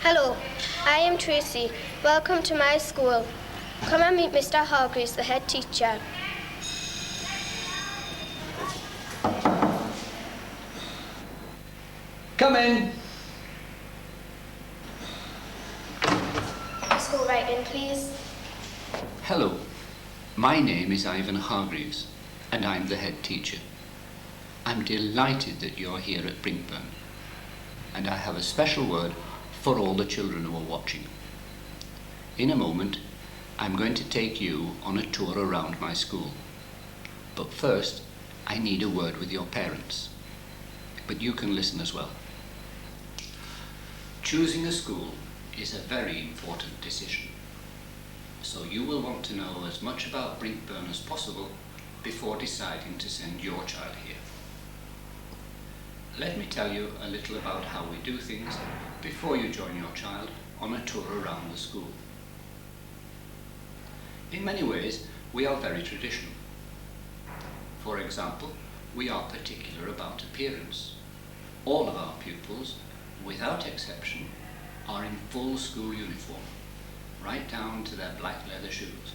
Hello, I am Tracy. Welcome to my school. Come and meet Mr. Hargreaves, the head teacher. Come in. Let's go right in, please. Hello, my name is Ivan Hargreaves and I'm the head teacher. I'm delighted that you're here at Brinkburn, and I have a special word for all the children who are watching. In a moment, I'm going to take you on a tour around my school. But first, I need a word with your parents. But you can listen as well. Choosing a school is a very important decision. So you will want to know as much about Brinkburn as possible before deciding to send your child here. Let me tell you a little about how we do things before you join your child on a tour around the school. In many ways, we are very traditional. For example, we are particular about appearance. All of our pupils, without exception, are in full school uniform, right down to their black leather shoes.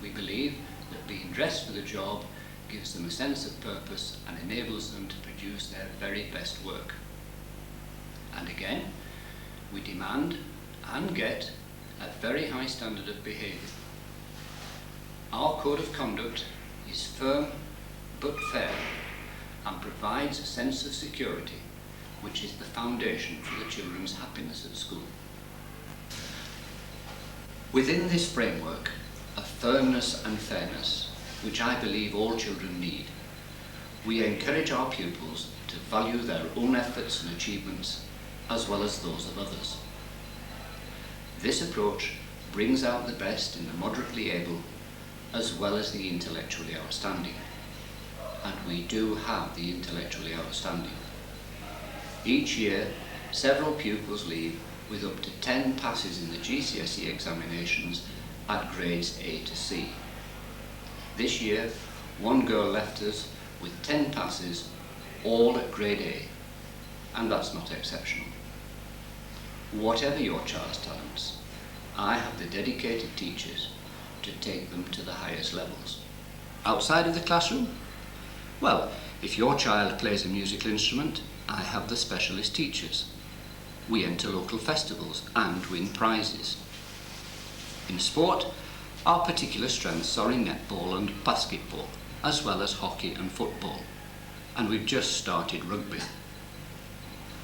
We believe that being dressed for the job gives them a sense of purpose and enables them to produce their very best work. And again, we demand and get a very high standard of behaviour. Our code of conduct is firm but fair and provides a sense of security, which is the foundation for the children's happiness at school. Within this framework of firmness and fairness, which I believe all children need, we encourage our pupils to value their own efforts and achievements as well as those of others. This approach brings out the best in the moderately able as well as the intellectually outstanding. And we do have the intellectually outstanding. Each year, several pupils leave with up to 10 passes in the GCSE examinations at grades A to C. This year, one girl left us with 10 passes, all at grade A, and that's not exceptional. Whatever your child's talents, I have the dedicated teachers to take them to the highest levels. Outside of the classroom? Well, if your child plays a musical instrument, I have the specialist teachers. We enter local festivals and win prizes. In sport, our particular strengths are in netball and basketball, as well as hockey and football, and we've just started rugby.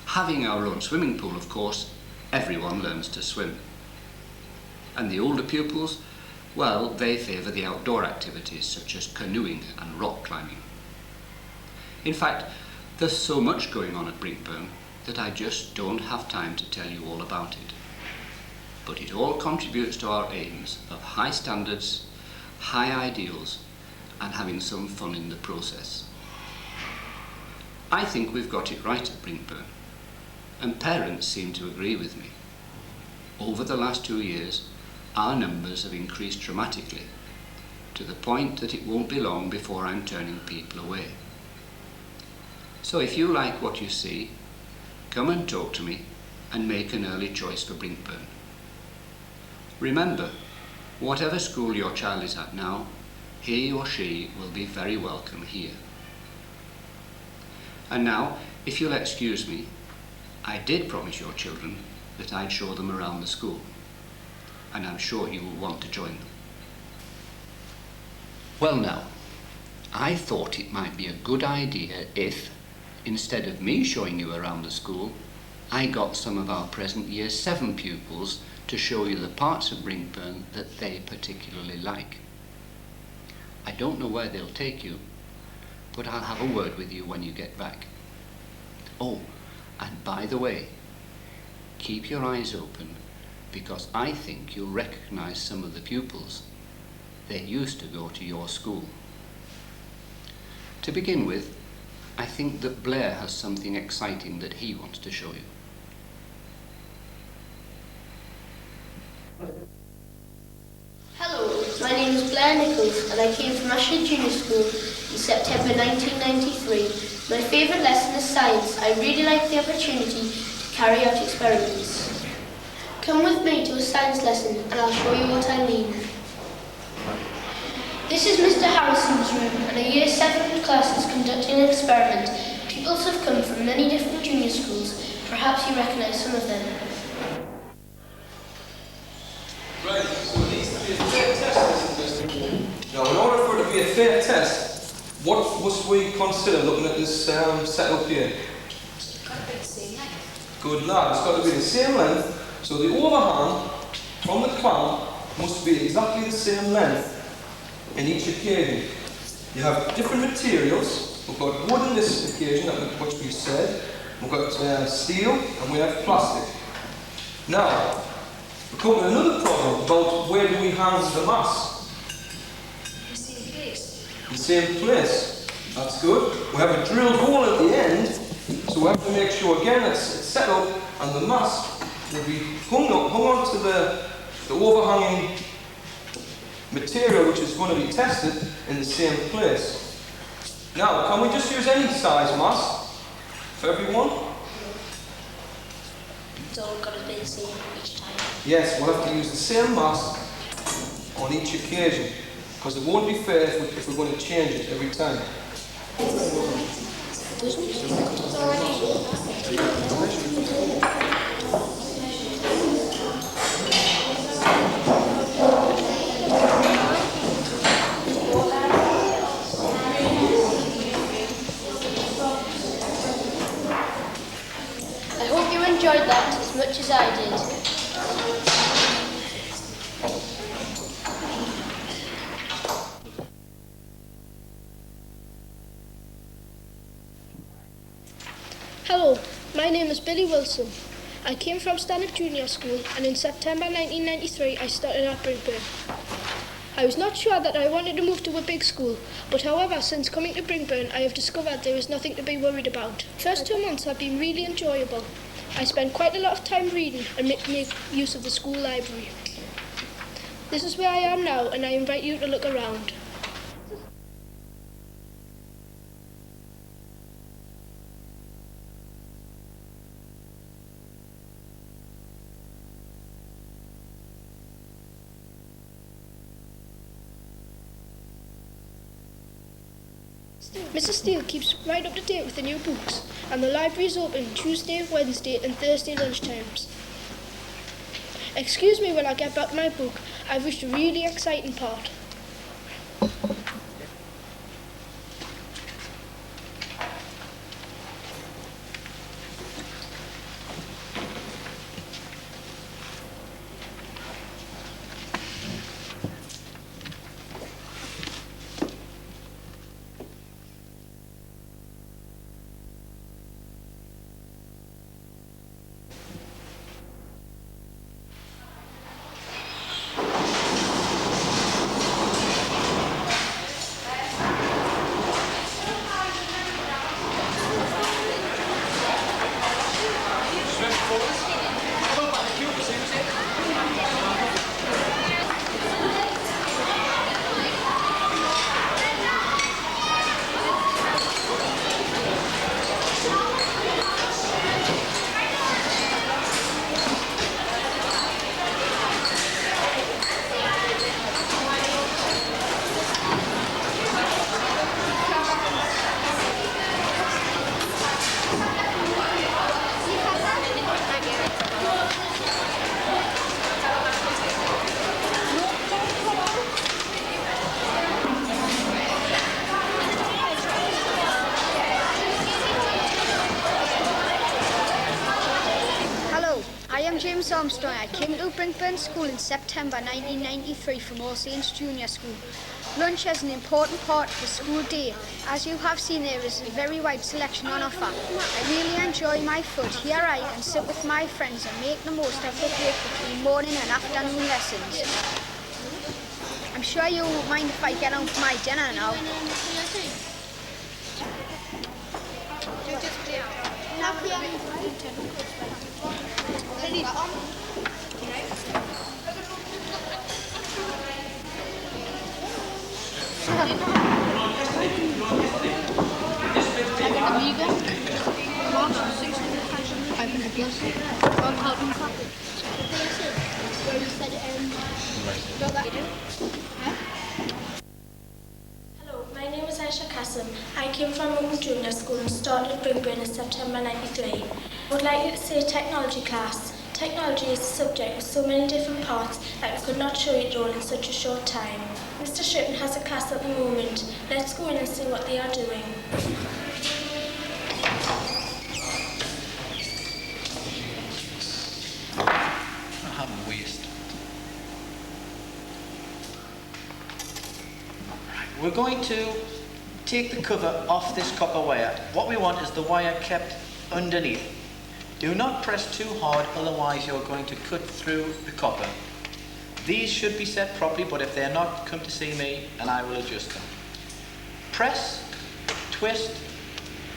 Having our own swimming pool, of course, everyone learns to swim. And the older pupils, well, they favour the outdoor activities such as canoeing and rock climbing. In fact, there's so much going on at Brinkburn that I just don't have time to tell you all about it. But it all contributes to our aims of high standards, high ideals, and having some fun in the process. I think we've got it right at Brinkburn, and parents seem to agree with me. Over the last 2 years, our numbers have increased dramatically, to the point that it won't be long before I'm turning people away. So if you like what you see, come and talk to me and make an early choice for Brinkburn. Remember, whatever school your child is at now, he or she will be very welcome here. And now, if you'll excuse me, I did promise your children that I'd show them around the school, and I'm sure you will want to join them. Well now, I thought it might be a good idea if, instead of me showing you around the school, I got some of our present Year 7 pupils to show you the parts of Brinkburn that they particularly like. I don't know where they'll take you, but I'll have a word with you when you get back. Oh, and by the way, keep your eyes open, because I think you'll recognise some of the pupils. They used to go to your school. To begin with, I think that Blair has something exciting that he wants to show you. Hello, my name is Blair Nichols and I came from Ashley Junior School in September 1993. My favourite lesson is science. I really like the opportunity to carry out experiments. Come with me to a science lesson and I'll show you what I mean. This is Mr. Harrison's room and a Year 7 class is conducting an experiment. Pupils have come from many different junior schools. Perhaps you recognise some of them. Right, so it needs to be a fair test, doesn't it? Now, in order for it to be a fair test, what must we consider looking at this setup here? It's got to be the same length. Good lad, it's got to be the same length. So the overhang from the crown must be exactly the same length in each occasion. You have different materials. We've got wood in this occasion, which we said. We've got steel and we have plastic. Now, we come to another problem about where do we hang the mass? The same place. The same place. That's good. We have a drilled hole at the end, so we have to make sure again it's set up and the mass will be hung onto the overhanging material which is going to be tested in the same place. Now, can we just use any size mass for everyone? It's all got to be the same each time. Yes, we'll have to use the same mass on each occasion because it won't be fair if we're going to change it every time. I hope you enjoyed that as much as I did. Hello, my name is Billy Wilson. I came from Standard Junior School and in September 1993 I started at Brinkburn. I was not sure that I wanted to move to a big school, but however, since coming to Brinkburn I have discovered there is nothing to be worried about. First 2 months have been really enjoyable. I spent quite a lot of time reading and making use of the school library. This is where I am now and I invite you to look around. Mrs. Steele keeps right up to date with the new books, and the library is open Tuesday, Wednesday and Thursday lunchtimes. Excuse me when I get back to my book, I've reached a really exciting part. James Armstrong. I came to Brinkburn School in September 1993 from All Saints Junior School. Lunch is an important part of the school day. As you have seen, there is a very wide selection on offer. I really enjoy my food. Here I can sit with my friends and make the most of the break between morning and afternoon lessons. I'm sure you won't mind if I get on with my dinner now. Amigo, 500 plus, 1,000 copies. Hello, my name is Aisha Kasim. I came from Open Junior School and started Brinkburn in September 93. I would like you to say technology class. Technology is a subject with so many different parts that we could not show it all in such a short time. Mr. Shipton has a class at the moment. Let's go in and see what they are doing. We're going to take the cover off this copper wire. What we want is the wire kept underneath. Do not press too hard, otherwise you're going to cut through the copper. These should be set properly, but if they're not, come to see me and I will adjust them. Press, twist,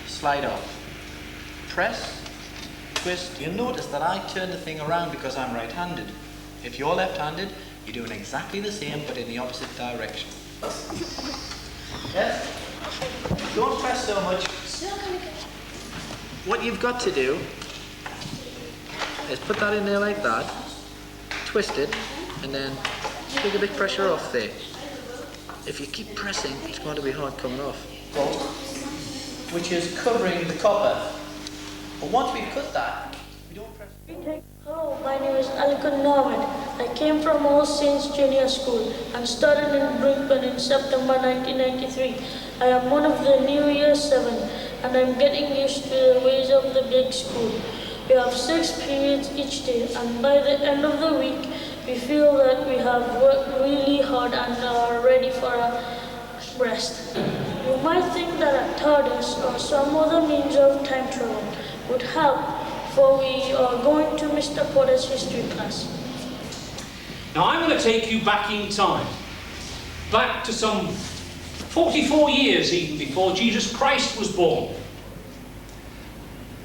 slide off. Press, twist. You'll notice that I turn the thing around because I'm right-handed. If you're left-handed, you're doing exactly the same but in the opposite direction. Yeah. Don't press so much. What you've got to do is put that in there like that, twist it, and then take a bit of pressure off there. If you keep pressing, it's going to be hard coming off. Which is covering the copper. But once we've cut that, we don't press. Hello, my name is Alikun Mohammed. I came from All Saints Junior School and started in Brinkburn in September 1993. I am one of the new year 7 and I'm getting used to the ways of the big school. We have 6 periods each day and by the end of the week we feel that we have worked really hard and are ready for a rest. You might think that a TARDIS or some other means of time travel would help, for we are going to Mr. Potter's history class. Now I'm going to take you back in time, back to some 44 years even before Jesus Christ was born.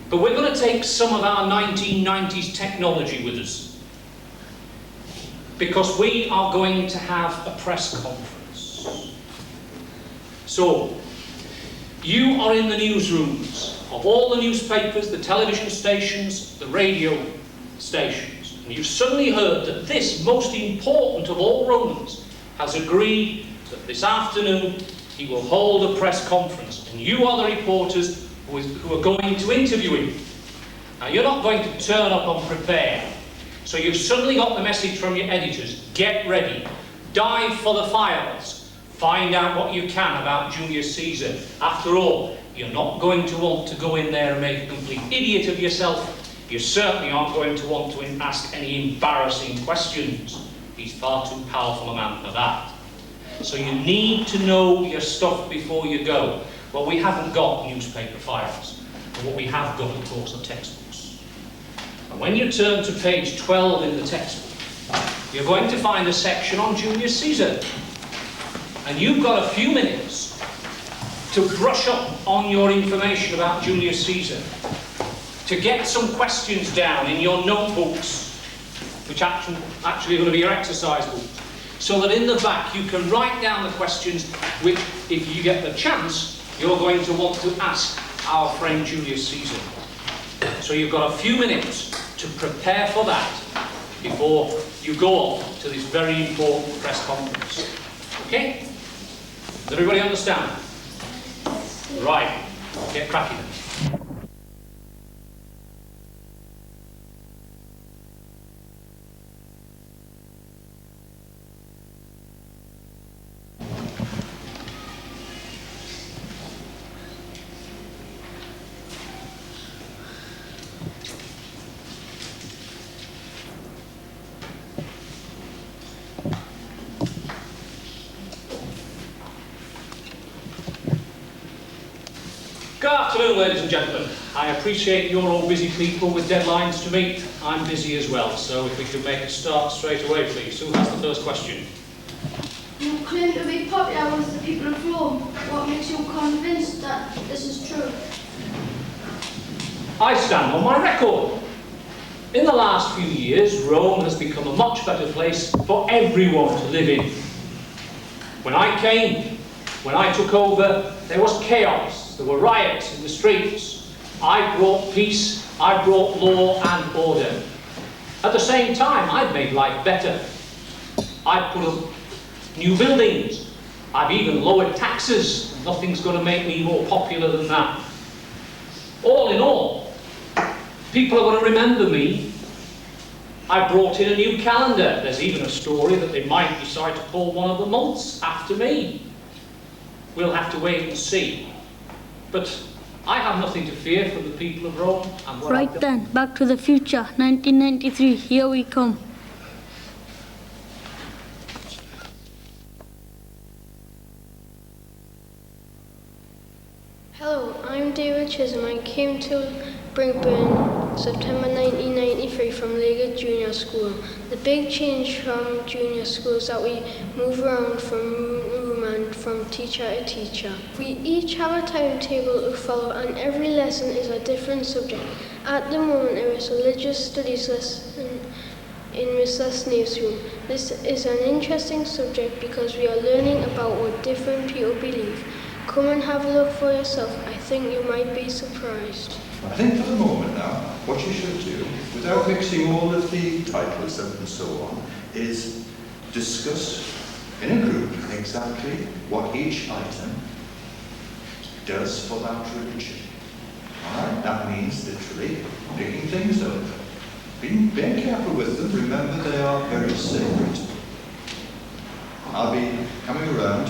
But we're going to take some of our 1990s technology with us, because we are going to have a press conference. So, you are in the newsrooms of all the newspapers, the television stations, the radio stations, and you've suddenly heard that this most important of all Romans has agreed that this afternoon he will hold a press conference, and you are the reporters who are going to interview him. Now you're not going to turn up unprepared, so you've suddenly got the message from your editors: get ready, dive for the files, find out what you can about Julius Caesar. After all, you're not going to want to go in there and make a complete idiot of yourself. You certainly aren't going to want to ask any embarrassing questions. He's far too powerful a man for that. So you need to know your stuff before you go. Well, we haven't got newspaper files, but what we have got, of course, are textbooks. And when you turn to page 12 in the textbook, you're going to find a section on Julius Caesar. And you've got a few minutes to brush up on your information about Julius Caesar, to get some questions down in your notebooks, which actually are going to be your exercise books, so that in the back you can write down the questions which, if you get the chance, you're going to want to ask our friend Julius Caesar. So you've got a few minutes to prepare for that before you go on to this very important press conference. Okay? Does everybody understand? Right, get cracking. Good afternoon, ladies and gentlemen. I appreciate you're all busy people with deadlines to meet. I'm busy as well, so if we could make a start straight away, please. Who has the first question? You claim to be popular with the people of Rome. What makes you convinced that this is true? I stand on my record. In the last few years, Rome has become a much better place for everyone to live in. When I came, when I took over, there was chaos. There were riots in the streets. I brought peace, I brought law and order. At the same time, I've made life better. I've put up new buildings. I've even lowered taxes. Nothing's going to make me more popular than that. All in all, people are going to remember me. I brought in a new calendar. There's even a story that they might decide to call one of the months after me. We'll have to wait and see. But I have nothing to fear from the people of Rome. And Right then, Back to the Future, 1993, here we come. Hello, I'm David Chisholm. I came to Brinkburn September 1993 from Leggett Junior School. The big change from junior school is that we move around from room to room and from teacher to teacher. We each have a timetable to follow and every lesson is a different subject. At the moment there is a religious studies lesson in Miss Lesnave's room. This is an interesting subject because we are learning about what different people believe. Come and have a look for yourself. I think you might be surprised. I think for the moment now, what you should do, without mixing all of the titles and so on, is discuss in a group exactly what each item does for that religion. Alright? That means literally picking things up. Being careful with them, remember they are very sacred. I'll be coming around,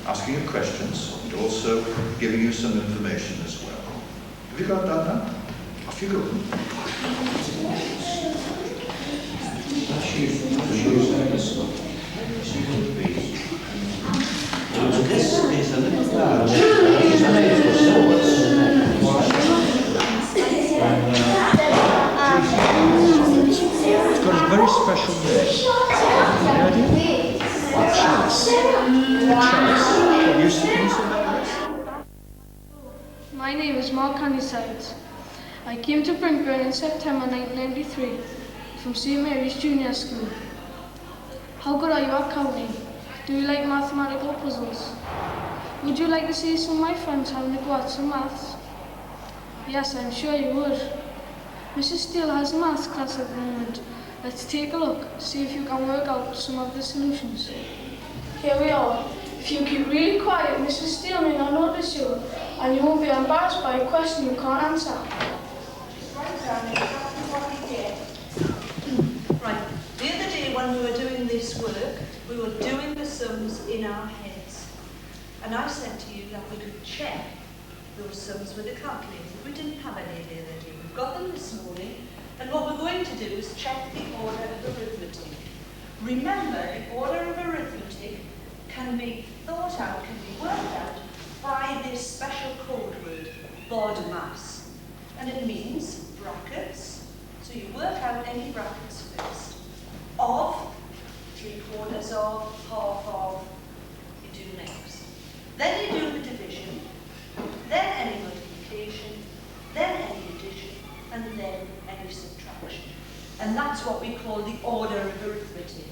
asking you questions, and also giving you some information as well. Have you got that now? Off you go. This is a little badge. It's made for swords. It's got a very special name. Any idea? A chalice. A chalice. What used to be so about this? My name is Mark Honeyside. I came to Brinkburn in September 1993 from St Mary's Junior School. How good are you at counting? Do you like mathematical puzzles? Would you like to see some of my friends having to go at some maths? Yes, I'm sure you would. Mrs. Steele has a maths class at the moment. Let's take a look, see if you can work out some of the solutions. Here we are. If you keep really quiet, Mrs. Steele may not notice you, and you won't be embarrassed by a question you can't answer. Right, the other day when we were doing this work, we were doing the sums in our heads. And I said to you that we could check those sums with a calculator. We didn't have any the other day. We've got them this morning, and what we're going to do is check the order of arithmetic. Remember, the order of arithmetic can be thought out, can be worked out by this special code word, BODMAS. And it means brackets. So you work out any brackets first. Of, 3/4 of, half of, you do next. Then you do the division, then any multiplication, then any addition, and then any subtraction. And that's what we call the order of arithmetic.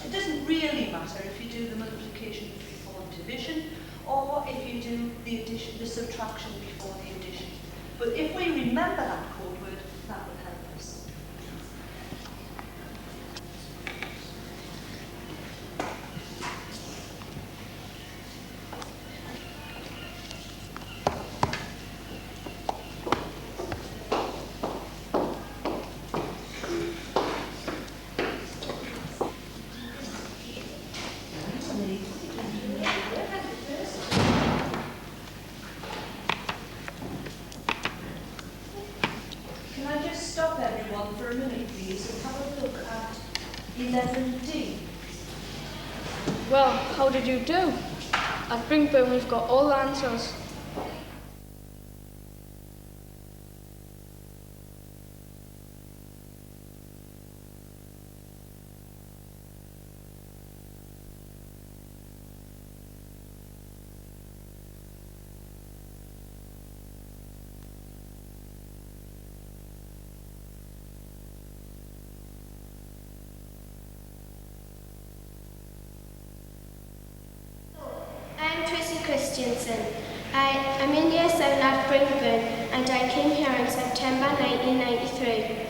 It doesn't really matter if you do the multiplication before division, or if you do the addition, the subtraction before the addition. But if we remember that code word, that will help us. Stop everyone for a minute, please, and have a look at 11D. Well, how did you do? At Brinkburn, we've got all the answers. I'm in Year 7 at Brinkburn and I came here in September 1993.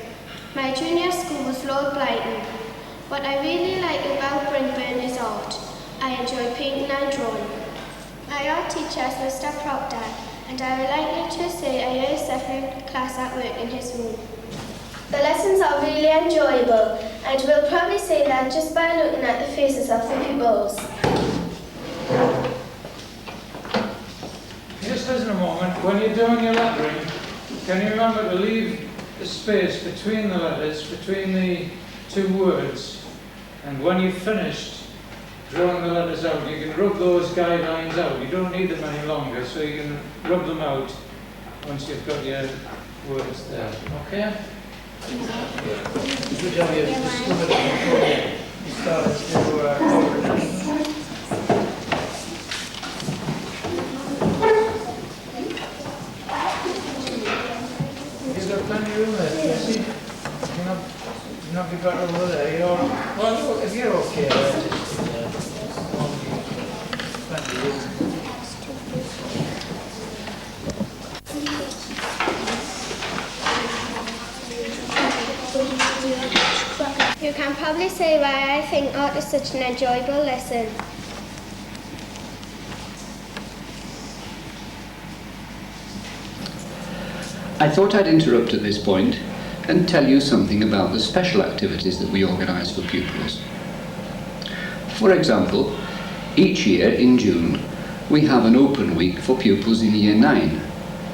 My junior school was Lord Blighton. What I really like about Brinkburn is art. I enjoy painting and drawing. My art teacher is Mr. Proctor, and I would like to say a year 7 class at work in his room. The lessons are really enjoyable, and we'll probably say that just by looking at the faces of the pupils. Just listen a moment. When you're doing your lettering, can you remember to leave the space between the letters, between the two words, and when you've finished drawing the letters out, you can rub those guidelines out. You don't need them any longer, so you can rub them out once you've got your words there. Okay? Good job you discovered it before you started to cover it. You've got plenty of room there, Jesse. You're not be better over there. Well, if you're okay there, just plenty of room. You can probably say why I think art is such an enjoyable lesson. I thought I'd interrupt at this point and tell you something about the special activities that we organise for pupils. For example, each year in June we have an open week for pupils in Year 9,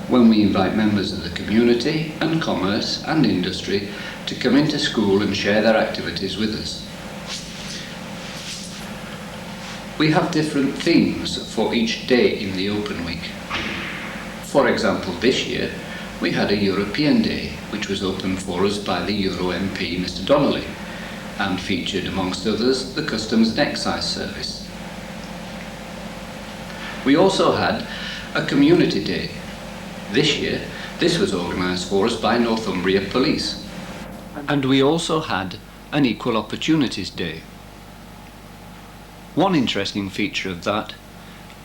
when we invite members of the community and commerce and industry to come into school and share their activities with us. We have different themes for each day in the open week. For example, this year we had a European Day, which was opened for us by the Euro MP, Mr. Donnelly, and featured, amongst others, the Customs and Excise Service. We also had a Community Day. This year, this was organised for us by Northumbria Police. And we also had an Equal Opportunities Day. One interesting feature of that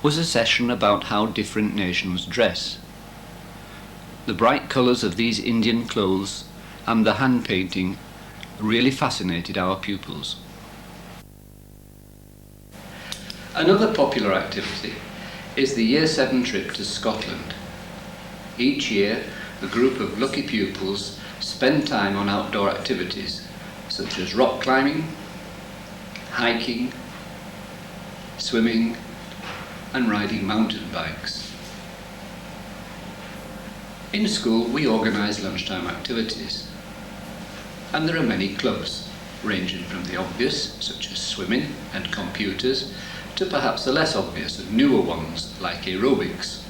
was a session about how different nations dress. The bright colours of these Indian clothes and the hand painting really fascinated our pupils. Another popular activity is the Year 7 trip to Scotland. Each year, a group of lucky pupils spend time on outdoor activities such as rock climbing, hiking, swimming, and riding mountain bikes. In school, we organise lunchtime activities, and there are many clubs, ranging from the obvious, such as swimming and computers, to perhaps the less obvious and newer ones, like aerobics.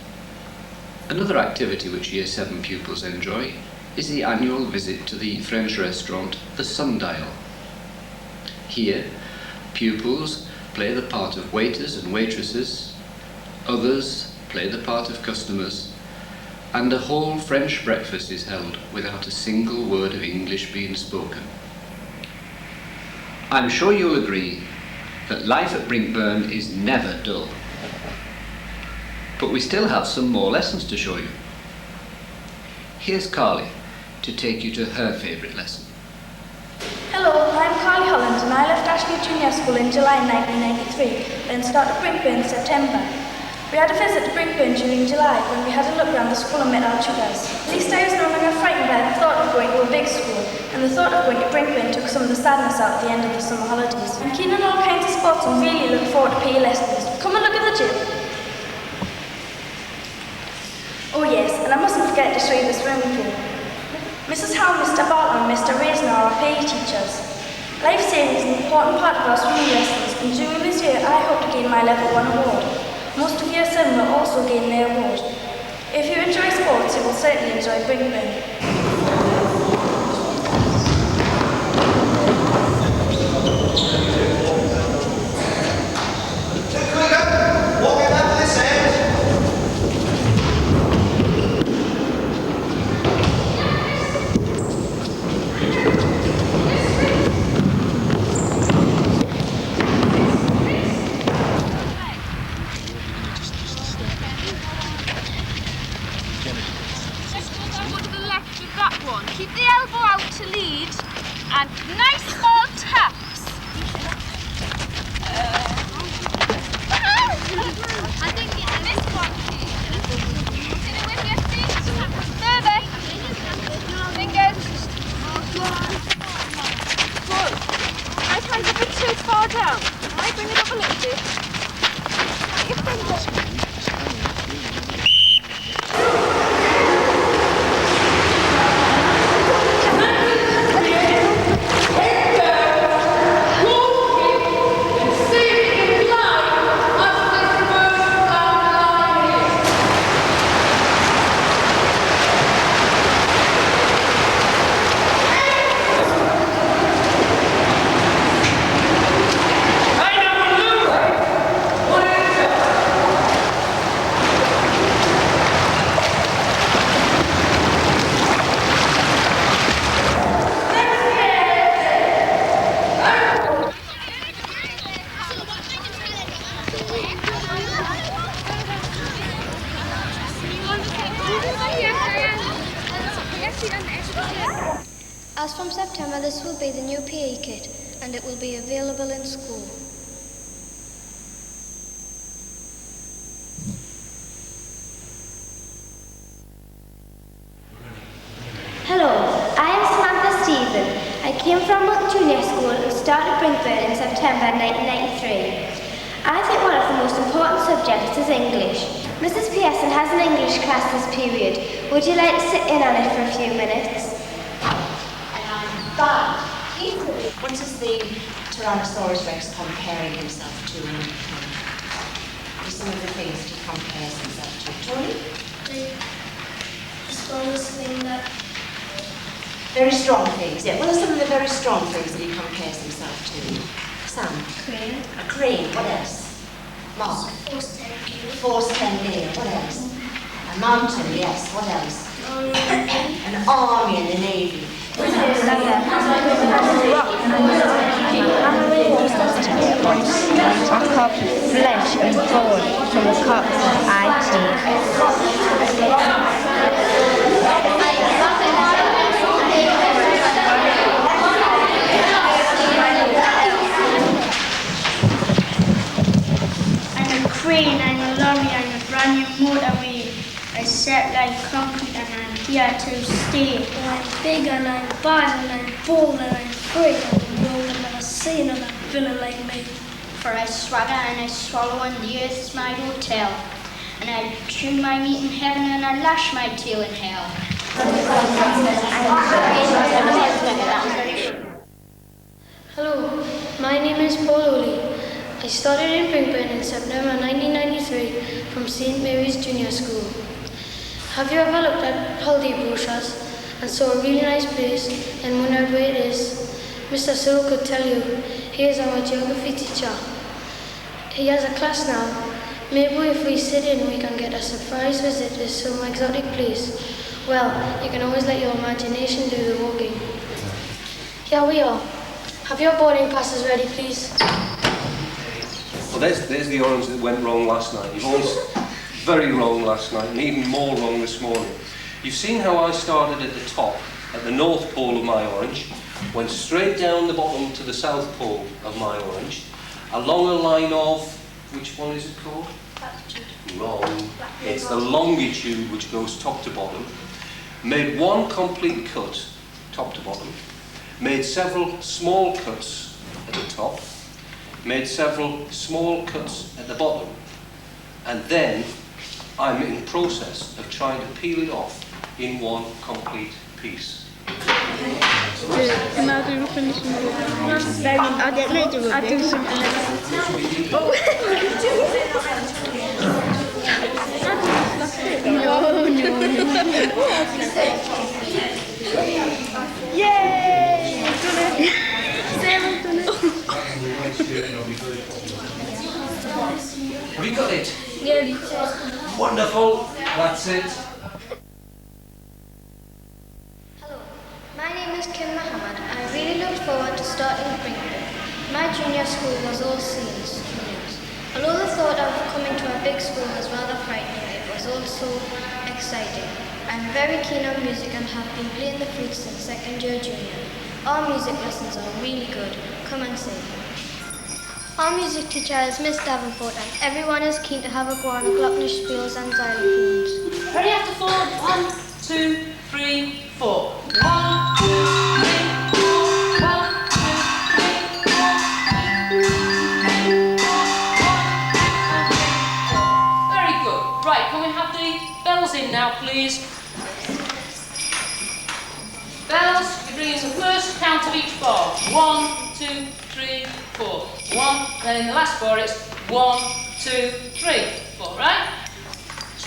Another activity which Year 7 pupils enjoy is the annual visit to the French restaurant, the Sundial. Here, pupils play the part of waiters and waitresses, others play the part of customers, and a whole French breakfast is held without a single word of English being spoken. I'm sure you'll agree that life at Brinkburn is never dull. But we still have some more lessons to show you. Here's Carly to take you to her favourite lesson. Hello, I'm Carly Holland and I left Ashley Junior School in July 1993 and started Brinkburn in September. We had a visit to Brinkburn during July when we had a look around the school and met our tutors. At least I was no longer frightened by the thought of going to a big school, and the thought of going to Brinkburn took some of the sadness out at the end of the summer holidays. I'm keen on all kinds of sports and really look forward to PE lessons. Come and look at the gym. Oh yes, and I mustn't forget to show you this swimming pool. Mrs. Howe, Mr. Barton and Mr. Reisner are our PE teachers. Life saving is an important part of our swimming lessons, and during this year I hope to gain my level 1 award. Most of Year 7 will also gain their award. If you enjoy sports, you will certainly enjoy Brinkburn. Keep the elbow out to lead, and nice small taps. bring it up a little bit? Your friend up. As from September, this will be the new PE kit, and it will be available in school. Hello, I am Samantha Stephen. I came from Milton Junior School and started Brinkburn in September 1993. I think one of the most important subjects is English. Mrs. Pearson has an English class this period. Would you like to sit in on it for a few minutes? But what is the Tyrannosaurus Rex comparing himself to? What are some of the things he compares himself to? Tony? The strongest thing that... Very strong things, yeah. What are some of the very strong things that he compares himself to? Sam? Crane. A crane, what else? Mark? Force 10 gale. Force 10 gale, what else? A mountain, yes, what else? An army and a navy. A cup, flesh and bone from a cup I I'm a crane, I'm a lorry, I'm a brand new motorway. I set like concrete and I'm here to stay. I'm big and I'm bad and I'm bold and I'm brave and the world will never see another villain like me. For I swagger and I swallow and the earth is my hotel. And I chew my meat in heaven and I lash my tail in hell. Hello, my name is Paul Oli. I started in Brinkburn in September 1993 from St. Mary's Junior School. Have you ever looked at holiday brochures and saw a really nice place and wondered where it is? Mr. Searle could tell you. He is our geography teacher. He has a class now. Maybe if we sit in, we can get a surprise visit to some exotic place. Well, you can always let your imagination do the walking. Here we are. Have your boarding passes ready, please? Well, there's the orange that went wrong last night. You've all very wrong last night, and even more wrong this morning. You've seen how I started at the top, at the north pole of my orange, went straight down the bottom to the south pole of my orange, along a line of, which one is it called? Latitude. Wrong. It's the longitude which goes top to bottom. Made one complete cut, top to bottom. Made several small cuts at the top. Made several small cuts at the bottom. And then I'm in process of trying to peel it off in one complete piece. Can I do the finishing move? I'll get ready to I'll do something else. Yay! Sarah's done it. Have you got it? Yeah. Wonderful. That's it. Hello, my name is Kim Muhammad. I really looked forward to starting Brinkburn. My junior school was all seniors. Although the thought of coming to a big school was rather frightening, it was also exciting. I'm very keen on music and have been playing the flute since second year junior. Our music lessons are really good. Come and sing. Our music teacher is Miss Davenport and everyone is keen to have a go on the glockenspiels and xylophones. Ready after 4. 1, 2, 3, 4. 1, 2, 3, 4. 1, 2, 3, 4. please. Bells, you bring in the first count of each bar. 1, 2, 3, 4. 1, then in the last bar it's 1, 2, 3, 4, right?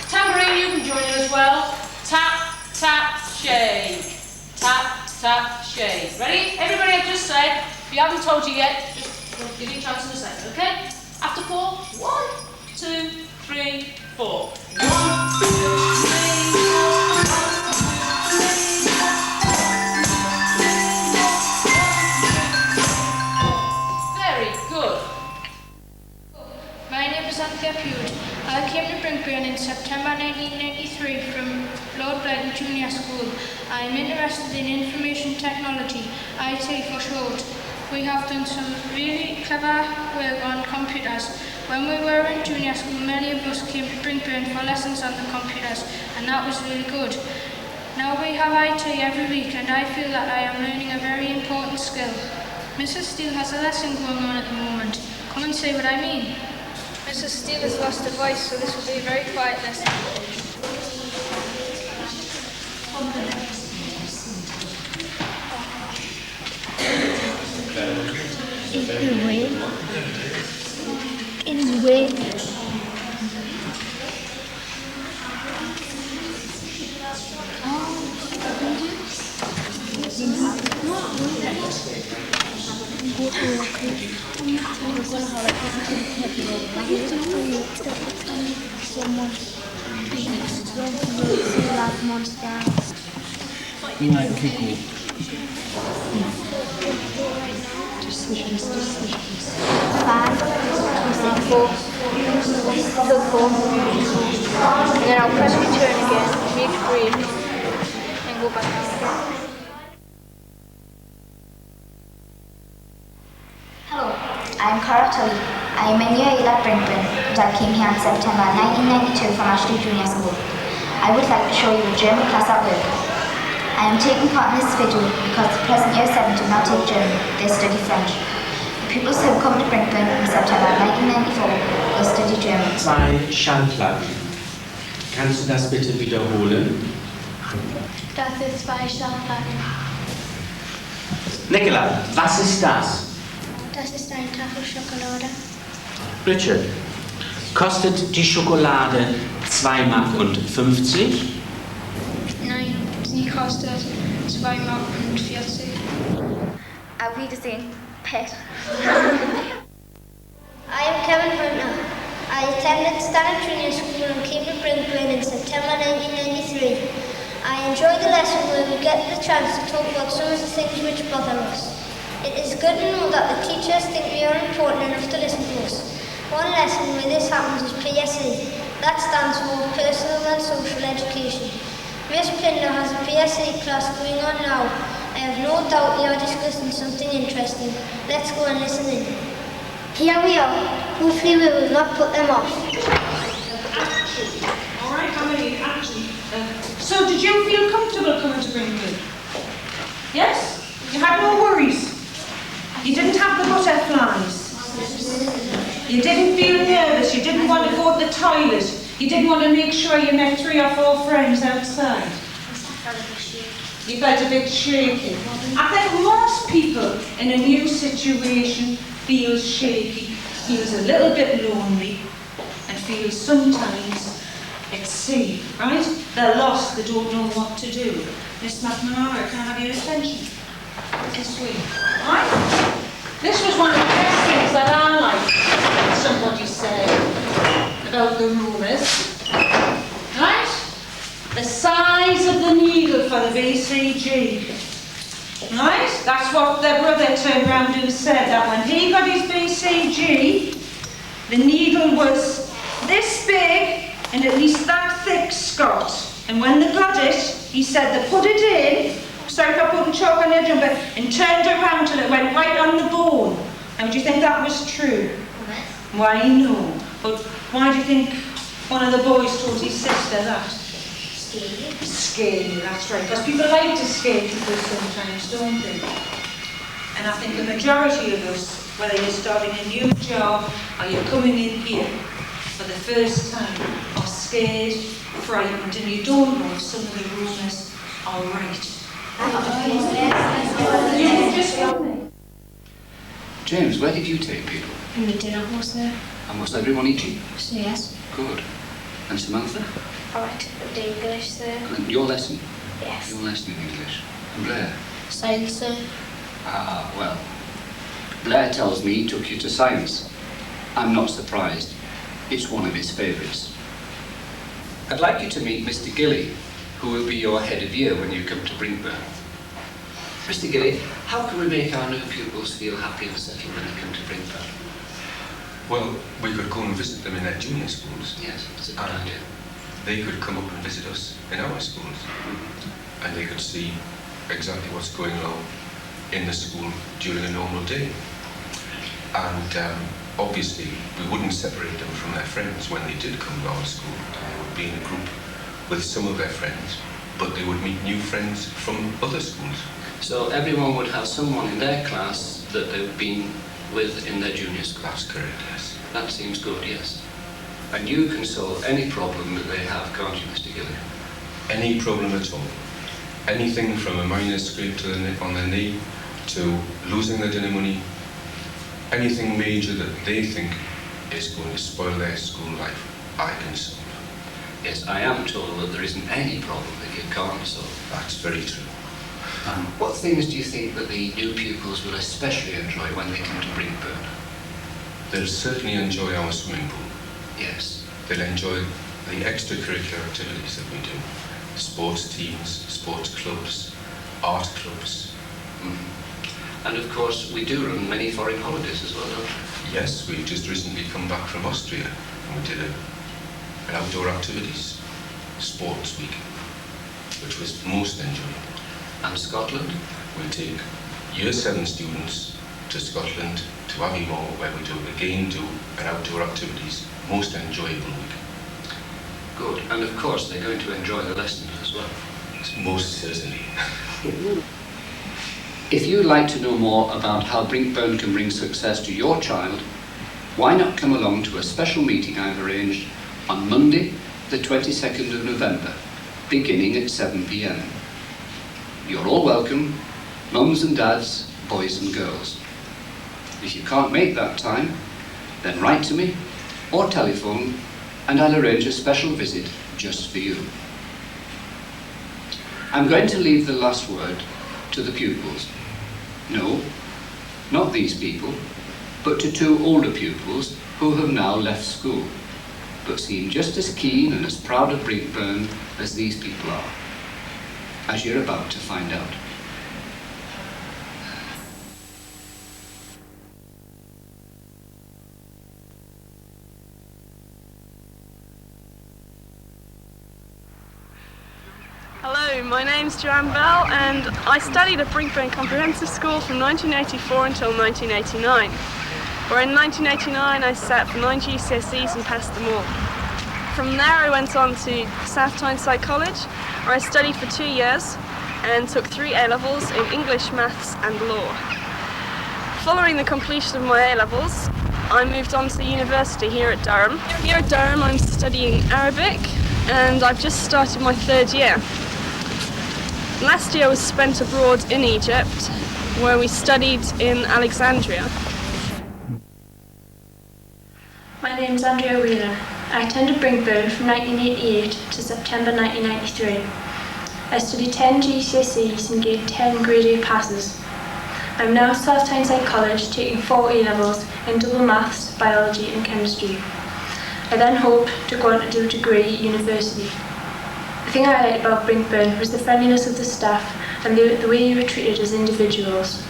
Tambourine, you can join in as well. Tap, tap, shake. Tap, tap, shake. Ready? Everybody, I've just said, if you haven't told you yet, just give you a chance in a second, okay? After 4, 1, 2, 3, 4. 1, 2, 3, 4. My name is Anthea Pewd. I came to Brinkburn in September 1993 from Lord Brighton Junior School. I am interested in information technology, IT for short. We have done some really clever work on computers. When we were in junior school, many of us came to Brinkburn for lessons on the computers, and that was really good. Now we have IT every week, and I feel that I am learning a very important skill. Mrs. Steele has a lesson going on at the moment. Come and see what I mean. Mrs. Steele has lost her voice, so this will be a very quiet lesson. And then I'll press return again, make it green, and go back down again. Hello, I'm Cara Tully. I am in year 8 at Brinkburn, and I came here in September 1992 from Ashley Junior School. I would like to show you a German class at work. I am taking part in this video because the present year 7 do not take German, they study French. The pupils who come to Brinkburn in September 1994 will study German. 2 Schallplatten. Kannst du das bitte wiederholen? Das ist 2 Schallplatten. Nicola, was ist das? Das ist eine Tafel Schokolade. Richard, kostet die Schokolade 2,50 Mark? Nein, sie kostet 2,40 Mark. Auf Wiedersehen, Pet. I am Kevin Hunter. I attended Stanley Junior School and came to Brinkburn in September 1993. I enjoy the lesson where we get the chance to talk about some of the things which bother us. It is good to know that the teachers think we are important enough to listen to us. One lesson where this happens is PSE. That stands for Personal and Social Education. Miss Pinder has a PSE class going on now. I have no doubt you are discussing something interesting. Let's go and listen in. Here we are. Hopefully we will not put them off. All right, how many action? So did you feel comfortable coming to Brinkburn? Yes? You had no worries? You didn't have the butterflies? You didn't feel nervous? You didn't want to go to the toilet? You didn't want to make sure you met 3 or 4 friends outside? You felt a bit shaky. I think most people in a new situation feel shaky, feels a little bit lonely, and feels sometimes at sea, right? They're lost, they don't know what to do. Miss McNamara, can I have your attention? This way, right? This was one of the best things that I liked that somebody said about the rulers, right? The size of the needle for the BCG, right? That's what their brother turned round and said, that when he got his BCG, the needle was this big and at least that thick, Scott. And when they got it, he said they put it in, sorry for putting chalk on the edge of it, and turned around till it went right on the bone. And do you think that was true? Why, no. But why do you think one of the boys told his sister that? Scary. Scary, that's right. Because people like to scare people sometimes, don't they? And I think the majority of us, whether you're starting a new job or you're coming in here for the first time, are scared. scared, frightened, and you don't know if some of the rumours are right. James, where did you take people? In the dinner hall, sir. And was everyone eating? Yes. Good. And Samantha? Alright, the English, sir. And your lesson? Yes. Your lesson in English. And Blair? Science, sir. Ah, well. Blair tells me he took you to science. I'm not surprised. It's one of his favourites. I'd like you to meet Mr. Gilly, who will be your head of year when you come to Brinkburn. Mr. Gilly, how can we make our new pupils feel happy and settled when they come to Brinkburn? Well, we could go and visit them in their junior schools. Yes, that's a good idea. They could come up and visit us in our schools. And they could see exactly what's going on in the school during a normal day. And obviously, we wouldn't separate them from their friends when they did come to our school. They would be in a group with some of their friends, but they would meet new friends from other schools. So everyone would have someone in their class that they've been with in their junior school? That's correct, yes. That seems good, yes. And you can solve any problem that they have, can't you, Mr. Gilly? Any problem at all. Anything from a minor scrape to on their knee to losing their dinner money. Anything major that they think is going to spoil their school life, I can solve. Yes, I am told that there isn't any problem that you can't solve. That's very true. What things do you think that the new pupils will especially enjoy when they come to Brinkburn? They'll certainly enjoy our swimming pool. Yes. They'll enjoy the extracurricular activities that we do. Sports teams, sports clubs, art clubs. And of course, we do run many foreign holidays as well, don't we? Yes, we've just recently come back from Austria and we did an outdoor activities sports week, which was most enjoyable. And Scotland? We take Year 7 students to Scotland, to Aviemore, where we do an outdoor activities, most enjoyable week. Good. And of course, they're going to enjoy the lessons as well. Most certainly. If you'd like to know more about how Brinkburn can bring success to your child, why not come along to a special meeting I've arranged on Monday, the 22nd of November, beginning at 7 p.m. You're all welcome, mums and dads, boys and girls. If you can't make that time, then write to me or telephone and I'll arrange a special visit just for you. I'm going to leave the last word to the pupils. No, not these people, but to two older pupils who have now left school, but seem just as keen and as proud of Brinkburn as these people are, as you're about to find out. Hello, my name's Joanne Bell and I studied at Brinkburn Comprehensive School from 1984 until 1989, where in 1989 I sat for 9 GCSEs and passed them all. From there I went on to South Tyneside College, where I studied for 2 years and took 3 A-levels in English, Maths and Law. Following the completion of my A-levels, I moved on to university here at Durham. Here at Durham I'm studying Arabic and I've just started my 3rd year. Last year was spent abroad in Egypt, where we studied in Alexandria. My name is Andrea Wheeler. I attended Brinkburn from 1988 to September 1993. I studied 10 GCSEs and gained 10 grade A passes. I'm now at South Tyneside College taking 4 A-levels in double maths, biology and chemistry. I then hope to go on to do a degree at university. The thing I liked about Brinkburn was the friendliness of the staff and the way you were treated as individuals.